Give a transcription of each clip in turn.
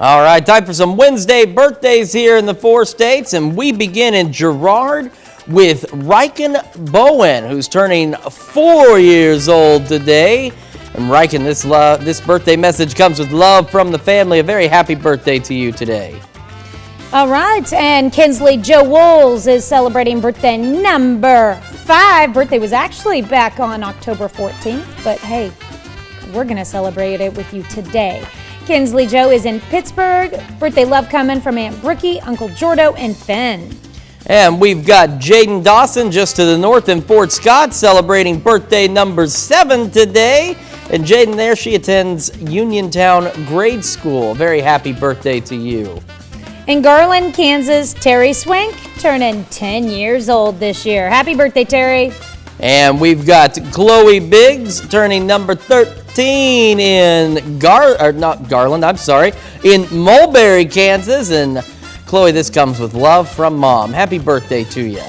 All right, time for some Wednesday birthdays here in the 4 states, and we begin in Girard with Riken Bowen, who's turning 4 years old today. And Riken, this birthday message comes with love from the family. A very happy birthday to you today. All right, and Kinsley Joe Wolves is celebrating birthday number 5. Birthday was actually back on October 14th, but hey, we're going to celebrate it with you today. Kinsley Joe is in Pittsburgh. Birthday love coming from Aunt Brookie, Uncle Jordo, and Finn. And we've got Jaden Dawson just to the north in Fort Scott celebrating birthday number 7 today. And Jaden there, she attends Uniontown Grade School. Very happy birthday to you. In Garland, Kansas, Terry Swank turning 10 years old this year. Happy birthday, Terry. And we've got Chloe Biggs turning number 13 in in Mulberry, Kansas. And Chloe, this comes with love from Mom. Happy birthday to you.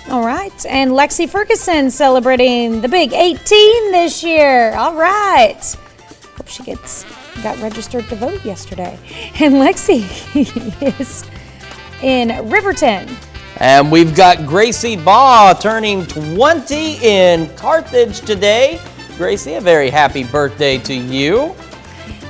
All right, and Lexi Ferguson celebrating the big 18 this year. All right. Hope she got registered to vote yesterday. And Lexi is in Riverton. And we've got Gracie Baugh turning 20 in Carthage today. Gracie, a very happy birthday to you.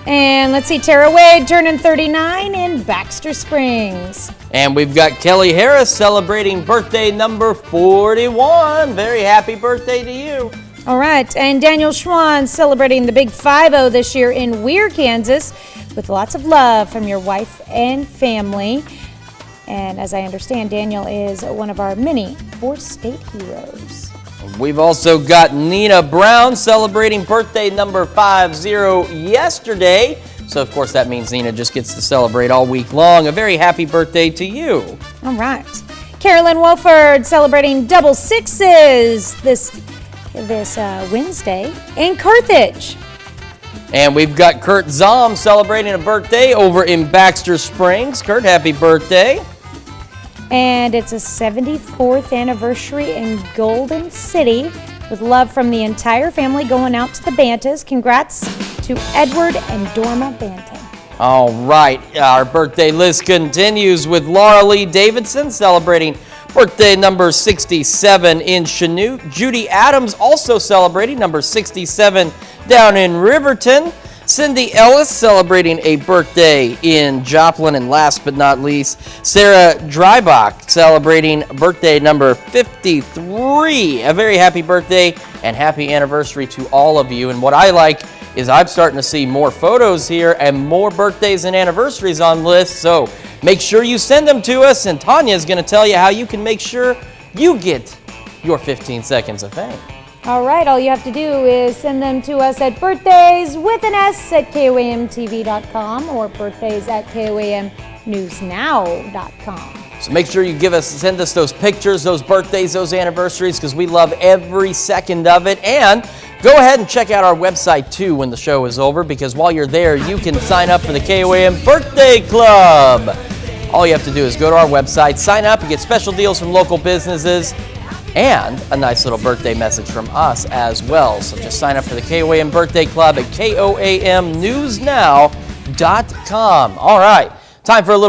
And let's see, Tara Wade turning 39 in Baxter Springs. And we've got Kelly Harris celebrating birthday number 41. Very happy birthday to you. All right, and Daniel Schwann celebrating the big 5-0 this year in Weir, Kansas, with lots of love from your wife and family. And as I understand, Daniel is one of our many 4-state heroes. We've also got Nina Brown celebrating birthday number 50 yesterday. So, of course, that means Nina just gets to celebrate all week long. A very happy birthday to you. All right. Carolyn Wolford celebrating double sixes this Wednesday in Carthage. And we've got Kurt Zom celebrating a birthday over in Baxter Springs. Kurt, happy birthday. And it's a 74th anniversary in Golden City with love from the entire family going out to the Bantas. Congrats to Edward and Dorma Banton. All right, our birthday list continues with Laura Lee Davidson celebrating birthday number 67 in Chanute. Judy Adams also celebrating number 67 down in Riverton. Cindy Ellis celebrating a birthday in Joplin. And last but not least, Sarah Drybach celebrating birthday number 53. A very happy birthday and happy anniversary to all of you. And what I like is I'm starting to see more photos here and more birthdays and anniversaries on lists. So make sure you send them to us. And Tanya is going to tell you how you can make sure you get your 15 seconds of fame. All right, all you have to do is send them to us at birthdays@koamtv.com or birthdays@koamnewsnow.com. So make sure you send us those pictures, those birthdays, those anniversaries, because we love every second of it. And go ahead and check out our website too when the show is over, because while you're there, you can sign up for the KOAM Birthday Club. All you have to do is go to our website, sign up, and get special deals from local businesses, and a nice little birthday message from us as well. So just sign up for the KOAM Birthday Club at koamnewsnow.com. All right, time for a little